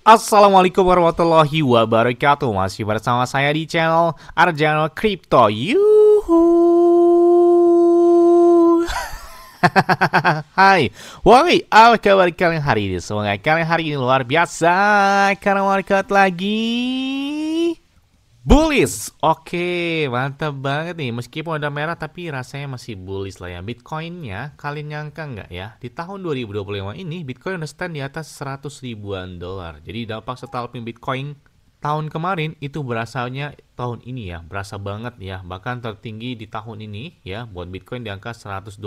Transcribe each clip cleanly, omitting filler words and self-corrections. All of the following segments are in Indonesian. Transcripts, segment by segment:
Assalamualaikum warahmatullahi wabarakatuh. Masih bersama saya di channel Arjano Crypto. Yuhu. Hai, woi, apa kabar kalian hari ini? Semoga kalian hari ini luar biasa karena market lagi bullish. Oke, mantap banget nih. Meskipun ada merah tapi rasanya masih bullish lah ya. Bitcoinnya, kalian nyangka nggak ya? Di tahun 2025 ini Bitcoin udah stand di atas 100 ribuan dolar. Jadi dampak setelah Bitcoin tahun kemarin itu berasalnya tahun ini ya. Berasa banget ya. Bahkan tertinggi di tahun ini ya buat Bitcoin di angka 124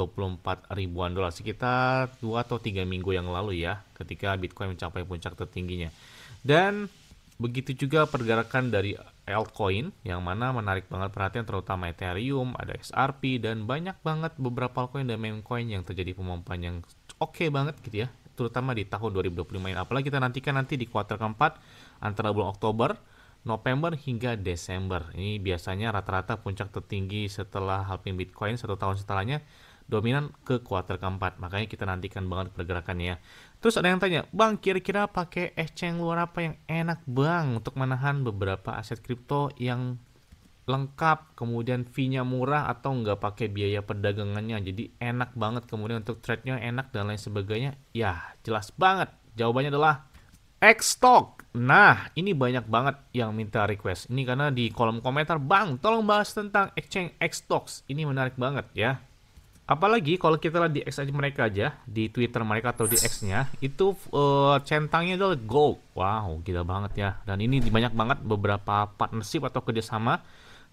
ribuan dolar. Sekitar 2 atau 3 minggu yang lalu ya. Ketika Bitcoin mencapai puncak tertingginya. Dan begitu juga pergerakan dari altcoin yang mana menarik banget perhatian, terutama Ethereum, ada XRP, dan banyak banget beberapa altcoin dan meme coin yang terjadi pemompan yang oke banget gitu ya, terutama di tahun 2025 ini. Apalagi kita nantikan nanti di kuartal keempat antara bulan Oktober, November hingga Desember. Ini biasanya rata-rata puncak tertinggi setelah halving Bitcoin 1 tahun setelahnya dominan ke kuartal keempat. Makanya kita nantikan banget pergerakannya. Terus ada yang tanya, Bang, kira-kira pakai exchange luar apa yang enak Bang untuk menahan beberapa aset kripto yang lengkap, kemudian fee-nya murah atau nggak pakai biaya perdagangannya, jadi enak banget, kemudian untuk trade-nya enak dan lain sebagainya? Ya, jelas banget. Jawabannya adalah Xstock. Nah, ini banyak banget yang minta request. Ini karena di kolom komentar, Bang, tolong bahas tentang exchange Xstocks. Ini menarik banget ya. Apalagi kalau kita lihat di X aja mereka aja, di Twitter mereka atau di X-nya, itu centangnya adalah gold. Wow, gila banget ya. Dan ini banyak banget beberapa partnership atau kerjasama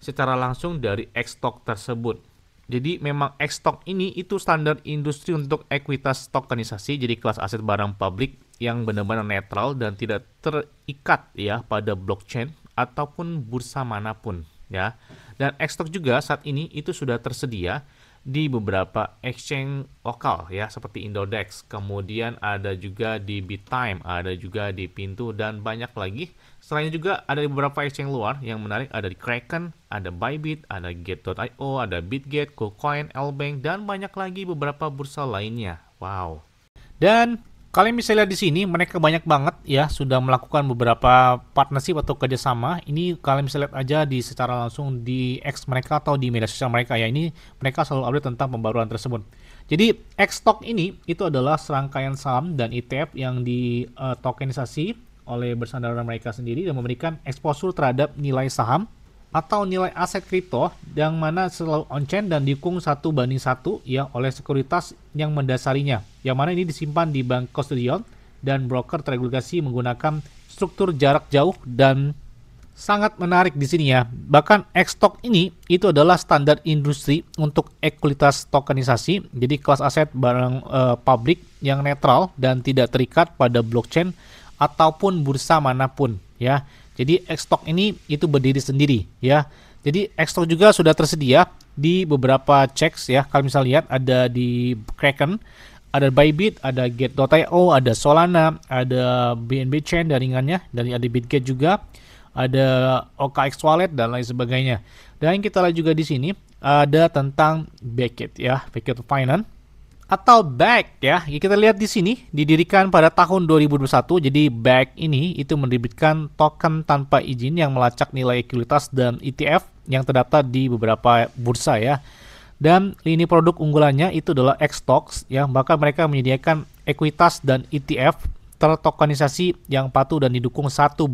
secara langsung dari Xstock tersebut. Jadi memang Xstock ini itu standar industri untuk ekuitas tokenisasi, jadi kelas aset barang publik yang benar-benar netral dan tidak terikat ya pada blockchain ataupun bursa manapun ya. Dan Xstock juga saat ini itu sudah tersedia di beberapa exchange lokal ya seperti Indodex, kemudian ada juga di BitTime, ada juga di Pintu dan banyak lagi. Selain juga ada di beberapa exchange luar yang menarik, ada di Kraken, ada Bybit, ada Gate.io, ada Bitget, KuCoin, Lbank dan banyak lagi beberapa bursa lainnya. Wow. Dan kalian bisa lihat di sini mereka banyak banget ya sudah melakukan beberapa partnership atau kerjasama. Ini kalian bisa lihat aja di secara langsung di X mereka atau di media sosial mereka ya. Ini mereka selalu update tentang pembaruan tersebut. Jadi Xstock ini itu adalah serangkaian saham dan ETF yang di tokenisasi oleh bersandar mereka sendiri dan memberikan exposure terhadap nilai saham atau nilai aset kripto yang mana selalu on-chain dan didukung 1:1 ya oleh sekuritas yang mendasarinya, yang mana ini disimpan di bank custodian dan broker teregulasi menggunakan struktur jarak jauh dan sangat menarik di sini ya. Bahkan Xstock ini itu adalah standar industri untuk ekuitas tokenisasi, jadi kelas aset barang publik yang netral dan tidak terikat pada blockchain ataupun bursa manapun ya. Jadi Xstock ini itu berdiri sendiri ya. Jadi Xstock juga sudah tersedia di beberapa checks ya. Kalian bisa lihat ada di Kraken, ada Bybit, ada Gate.io, ada Solana, ada BNB Chain jaringannya, dan ada Bitget juga, ada OKX Wallet dan lain sebagainya. Dan kita lihat juga di sini ada tentang Bitget ya, Bitget Finance atau BAC ya. Kita lihat di sini didirikan pada tahun 2021. Jadi BAC ini itu menerbitkan token tanpa izin yang melacak nilai ekuitas dan ETF yang terdaftar di beberapa bursa ya. Dan ini produk unggulannya itu adalah Xstocks ya. Bahkan mereka menyediakan ekuitas dan ETF tertokenisasi yang patuh dan didukung 1:1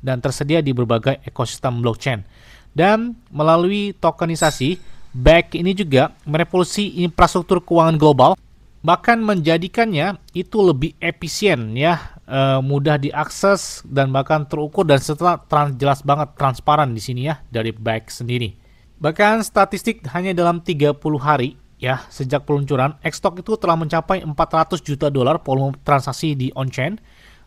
dan tersedia di berbagai ekosistem blockchain. Dan melalui tokenisasi, BAC ini juga merevolusi infrastruktur keuangan global, bahkan menjadikannya itu lebih efisien ya, mudah diakses dan bahkan terukur dan setelah jelas banget transparan di sini ya dari BAC sendiri. Bahkan statistik hanya dalam 30 hari ya sejak peluncuran, Xstock itu telah mencapai 400 juta dolar volume transaksi di on-chain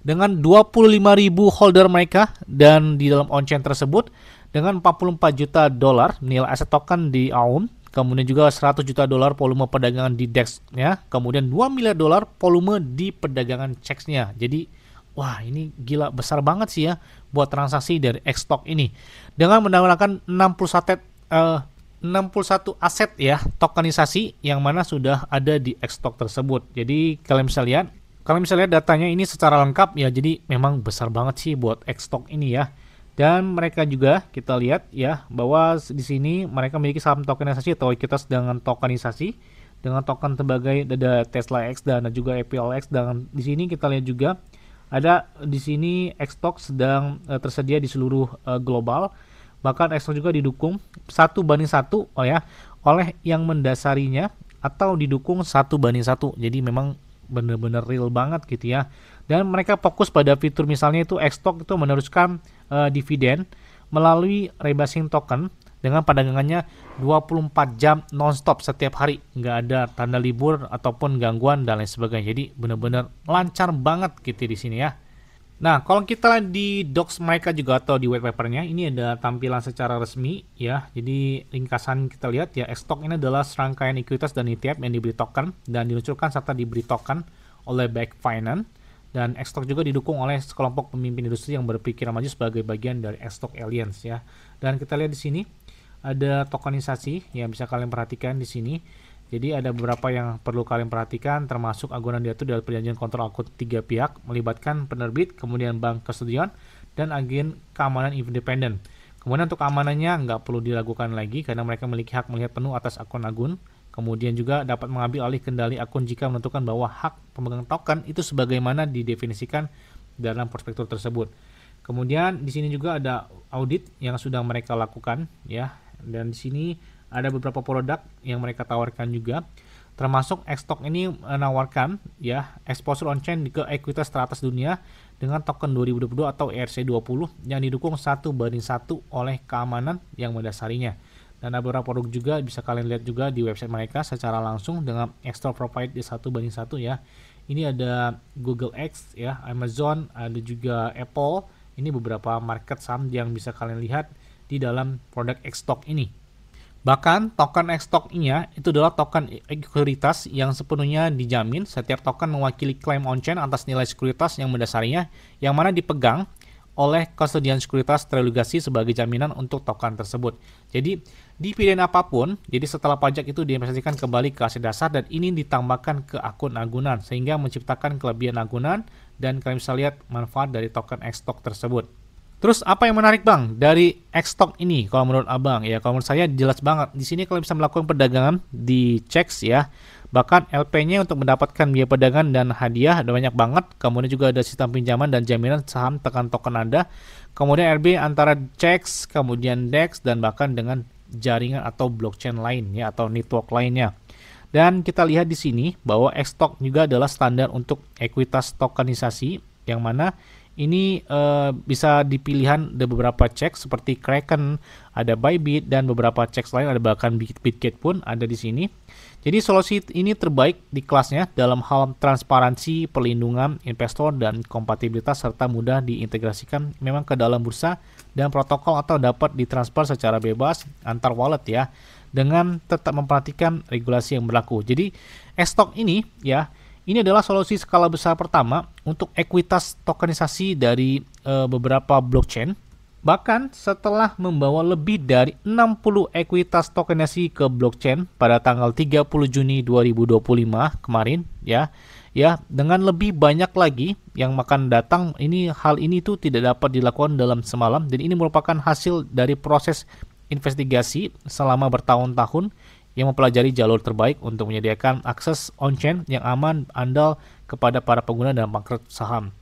dengan 25.000 holder mereka, dan di dalam on-chain tersebut dengan 44 juta dolar nilai aset token di AUM, kemudian juga 100 juta dolar volume perdagangan di DEX ya, kemudian 2 miliar dolar volume di perdagangan CEX-nya. Jadi wah, ini gila besar banget sih ya buat transaksi dari Xstock ini dengan menggunakan 61 aset ya tokenisasi yang mana sudah ada di Xstock tersebut. Jadi kalian bisa lihat Kalau misalnya lihat datanya ini secara lengkap ya, jadi memang besar banget sih buat Xstock ini ya. Dan mereka juga kita lihat ya bahwa di sini mereka memiliki saham tokenisasi atau ekuitas dengan tokenisasi dengan token sebagai ada Tesla X dan juga APLX. Dan di sini kita lihat juga ada di sini Xstock sedang tersedia di seluruh global. Bahkan Xstock juga didukung 1:1 ya oleh yang mendasarinya atau didukung 1:1. Jadi memang bener-bener real banget gitu ya. Dan mereka fokus pada fitur misalnya itu Xstock itu meneruskan dividen melalui rebasing token dengan perdagangannya 24 jam nonstop setiap hari, nggak ada tanda libur ataupun gangguan dan lain sebagainya. Jadi bener-bener lancar banget gitu di sini ya. Nah, kalau kita lihat di docs mereka juga atau di white papernya, ini ada tampilan secara resmi ya. Jadi ringkasan kita lihat ya, Xstock ini adalah serangkaian ekuitas dan ETF yang diberi token dan diluncurkan serta diberi token oleh Back Finance. Dan Xstock juga didukung oleh sekelompok pemimpin industri yang berpikiran maju sebagai bagian dari Xstock Alliance ya. Dan kita lihat di sini ada tokenisasi yang bisa kalian perhatikan di sini. Jadi ada beberapa yang perlu kalian perhatikan, termasuk agunan diatur dari perjanjian kontrol akun 3 pihak melibatkan penerbit, kemudian bank kustodian, dan agen keamanan independen. Kemudian untuk keamanannya nggak perlu diragukan lagi karena mereka memiliki hak melihat penuh atas akun agun. Kemudian juga dapat mengambil alih kendali akun jika menentukan bahwa hak pemegang token itu sebagaimana didefinisikan dalam prospektur tersebut. Kemudian di sini juga ada audit yang sudah mereka lakukan ya. Dan di sini ada beberapa produk yang mereka tawarkan juga, termasuk Xstock ini menawarkan ya exposure on chain ke ekuitas teratas dunia dengan token 2022 atau ERC20 yang didukung 1:1 oleh keamanan yang mendasarinya. Dan ada beberapa produk juga bisa kalian lihat juga di website mereka secara langsung dengan Xstock provide di 1:1 ya. Ini ada Google X ya, Amazon, ada juga Apple. Ini beberapa market saham yang bisa kalian lihat di dalam produk Xstock ini. Bahkan token Xstock-nya itu adalah token sekuritas yang sepenuhnya dijamin. Setiap token mewakili klaim on-chain atas nilai sekuritas yang mendasarinya, yang mana dipegang oleh kustodian sekuritas terdelegasi sebagai jaminan untuk token tersebut. Jadi dividen apapun, jadi setelah pajak itu diinvestasikan kembali ke aset dasar dan ini ditambahkan ke akun agunan sehingga menciptakan kelebihan agunan dan kalian bisa lihat manfaat dari token Xstock tersebut. Terus apa yang menarik bang dari Xstock ini kalau menurut abang? Ya kalau menurut saya jelas banget. Di sini kalian bisa melakukan perdagangan di checks ya. Bahkan LP-nya untuk mendapatkan biaya perdagangan dan hadiah ada banyak banget. Kemudian juga ada sistem pinjaman dan jaminan saham tekan token Anda. Kemudian RB antara checks, kemudian DEX dan bahkan dengan jaringan atau blockchain lain ya atau network lainnya. Dan kita lihat di sini bahwa Xstock juga adalah standar untuk ekuitas tokenisasi yang mana ini bisa dipilihan ada beberapa cek seperti Kraken, ada Bybit dan beberapa cek lain, ada bahkan Bitget pun ada di sini. Jadi solusi ini terbaik di kelasnya dalam hal transparansi, perlindungan investor dan kompatibilitas serta mudah diintegrasikan memang ke dalam bursa dan protokol atau dapat ditransfer secara bebas antar wallet ya dengan tetap memperhatikan regulasi yang berlaku. Jadi Xstock ini ya ini adalah solusi skala besar pertama untuk ekuitas tokenisasi dari beberapa blockchain. Bahkan setelah membawa lebih dari 60 ekuitas tokenisasi ke blockchain pada tanggal 30 Juni 2025 kemarin ya dengan lebih banyak lagi yang akan datang. Hal ini tuh tidak dapat dilakukan dalam semalam dan ini merupakan hasil dari proses investigasi selama bertahun-tahun yang mempelajari jalur terbaik untuk menyediakan akses on-chain yang aman, andal kepada para pengguna dan market saham.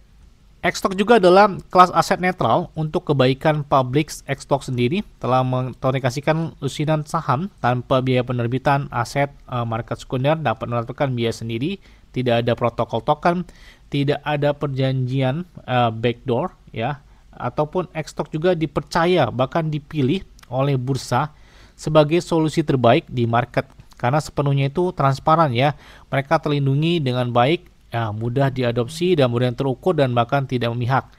Xstock juga adalah kelas aset netral untuk kebaikan publik. Xstock sendiri telah mengkomunikasikan lusinan saham tanpa biaya penerbitan aset market sekunder dapat menentukan biaya sendiri, tidak ada protokol token, tidak ada perjanjian backdoor ya, ataupun Xstock juga dipercaya bahkan dipilih oleh bursa sebagai solusi terbaik di market karena sepenuhnya itu transparan ya. Mereka terlindungi dengan baik, ya, mudah diadopsi dan mudah terukur dan bahkan tidak memihak.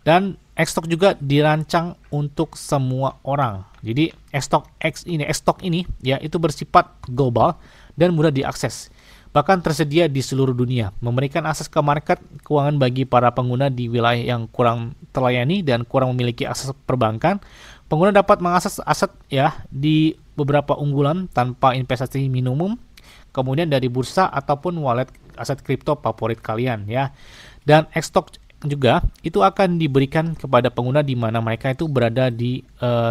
Dan Xstock juga dirancang untuk semua orang. Jadi Xstock ini ya itu bersifat global dan mudah diakses. Bahkan tersedia di seluruh dunia, memberikan akses ke market keuangan bagi para pengguna di wilayah yang kurang terlayani dan kurang memiliki akses perbankan. Pengguna dapat mengakses aset ya di beberapa unggulan tanpa investasi minimum. kemudian dari bursa ataupun wallet aset kripto favorit kalian ya. Dan Xstock juga itu akan diberikan kepada pengguna di mana mereka itu berada di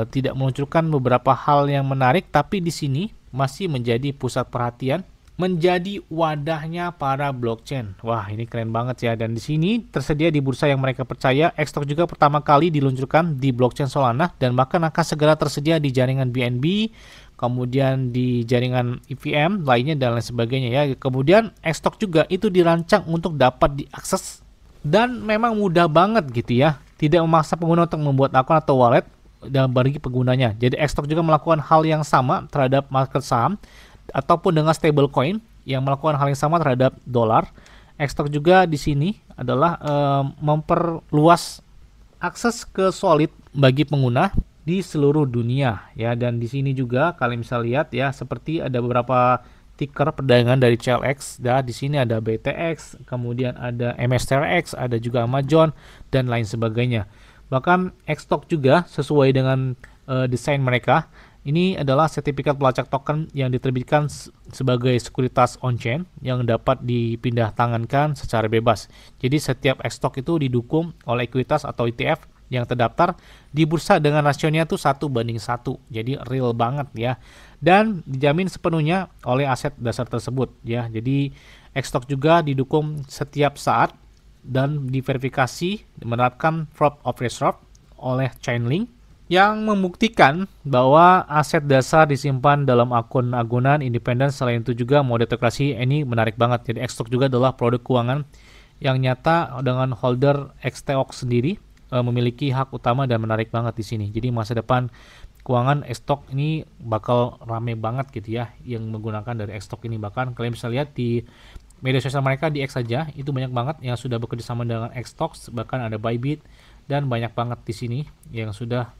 tidak meluncurkan beberapa hal yang menarik, tapi di sini masih menjadi pusat perhatian, menjadi wadahnya para blockchain. Wah, ini keren banget ya. Dan di sini tersedia di bursa yang mereka percaya. Xstock juga pertama kali diluncurkan di blockchain Solana dan bahkan akan segera tersedia di jaringan BNB, kemudian di jaringan EVM lainnya dan lain sebagainya ya. Kemudian Xstock juga itu dirancang untuk dapat diakses dan memang mudah banget gitu ya. Tidak memaksa pengguna untuk membuat akun atau wallet dan bagi penggunanya. Jadi Xstock juga melakukan hal yang sama terhadap market saham ataupun dengan stablecoin yang melakukan hal yang sama terhadap dolar. Xstock juga di sini adalah memperluas akses ke Solid bagi pengguna di seluruh dunia ya. Dan di sini juga kalian bisa lihat ya, seperti ada beberapa ticker perdagangan dari CLX. Di sini ada BTX, kemudian ada MSTRX, ada juga Amazon dan lain sebagainya. Bahkan Xstock juga sesuai dengan desain mereka. Ini adalah sertifikat pelacak token yang diterbitkan sebagai sekuritas on-chain yang dapat dipindah tangankan secara bebas. Jadi setiap Xstock itu didukung oleh ekuitas atau ETF yang terdaftar di bursa dengan rasionya tuh 1:1. Jadi real banget ya. Dan dijamin sepenuhnya oleh aset dasar tersebut ya. Jadi Xstock juga didukung setiap saat dan diverifikasi menerapkan fraud of reserve oleh Chainlink yang membuktikan bahwa aset dasar disimpan dalam akun agunan independen. Selain itu juga mode teokrasi ini menarik banget. Jadi Xstock juga adalah produk keuangan yang nyata dengan holder XTOX sendiri memiliki hak utama dan menarik banget di sini. Jadi masa depan keuangan Xstock ini bakal rame banget gitu ya yang menggunakan dari Xstock ini. Bahkan kalian bisa lihat di media sosial mereka di X saja itu banyak banget yang sudah bekerja sama dengan Xstock, bahkan ada Bybit dan banyak banget di sini yang sudah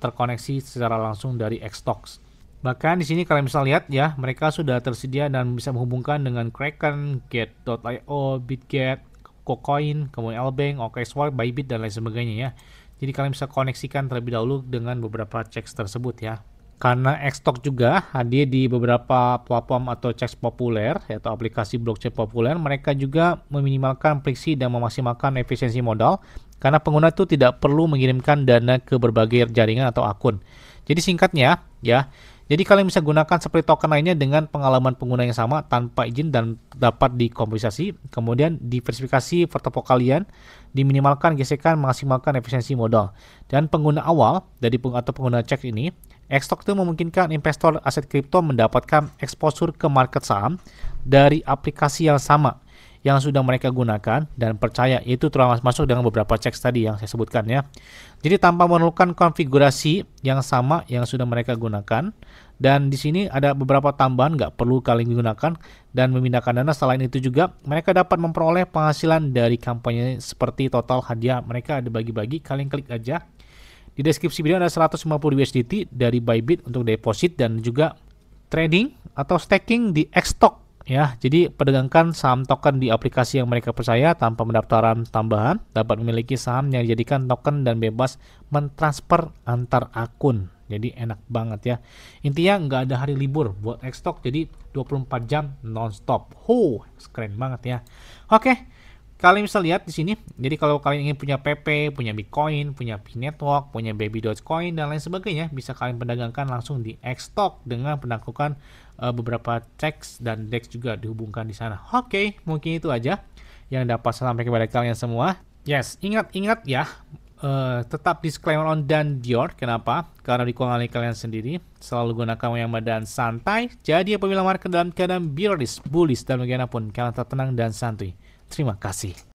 terkoneksi secara langsung dari Xstock. Bahkan di sini kalian bisa lihat ya, mereka sudah tersedia dan bisa menghubungkan dengan Kraken, Get.io, Bitget, KuCoin, kemudian Lbank, OKX, Bybit dan lain sebagainya ya. Jadi kalian bisa koneksikan terlebih dahulu dengan beberapa checks tersebut ya. Karena Xstock juga hadir di beberapa platform atau checks populer yaitu aplikasi blockchain populer, mereka juga meminimalkan friksi dan memaksimalkan efisiensi modal karena pengguna itu tidak perlu mengirimkan dana ke berbagai jaringan atau akun. Jadi singkatnya ya, jadi kalian bisa gunakan seperti token lainnya dengan pengalaman pengguna yang sama tanpa izin dan dapat dikompensasi. Kemudian diversifikasi portofolio kalian, diminimalkan gesekan, maksimalkan efisiensi modal. Dan pengguna awal dari atau pengguna cek ini, Xstock itu memungkinkan investor aset kripto mendapatkan exposure ke market saham dari aplikasi yang sama yang sudah mereka gunakan dan percaya, itu termasuk dengan beberapa cek tadi yang saya sebutkan ya. Jadi tanpa memerlukan konfigurasi yang sama yang sudah mereka gunakan, dan di sini ada beberapa tambahan nggak perlu kalian gunakan dan memindahkan dana. Selain itu juga mereka dapat memperoleh penghasilan dari kampanye seperti total hadiah mereka ada bagi-bagi. Kalian klik aja di deskripsi video, ada 150 USDT dari Bybit untuk deposit dan juga trading atau staking di Xstock. Ya, jadi perdagangkan saham token di aplikasi yang mereka percaya tanpa pendaftaran tambahan, dapat memiliki saham yang dijadikan token dan bebas mentransfer antar akun. Jadi enak banget ya. Intinya nggak ada hari libur buat Xstock, jadi 24 jam nonstop. Keren banget ya. Oke, kalian bisa lihat di sini. Jadi kalau kalian ingin punya PP, punya Bitcoin, punya P-Network, punya Baby.coin dan lain sebagainya, bisa kalian perdagangkan langsung di Xstock dengan penaklukan beberapa checks dan DEX juga dihubungkan di sana. Oke, mungkin itu aja yang dapat saya sampaikan kepada kalian semua. Yes, ingat ya, tetap disclaimer on dan Dior. Kenapa? Karena di keuangan kalian sendiri selalu gunakan yang dan santai. Jadi apabila market dalam keadaan bearish, bullish dan bagaimanapun, kalian tetap tenang dan santuy. Terima kasih.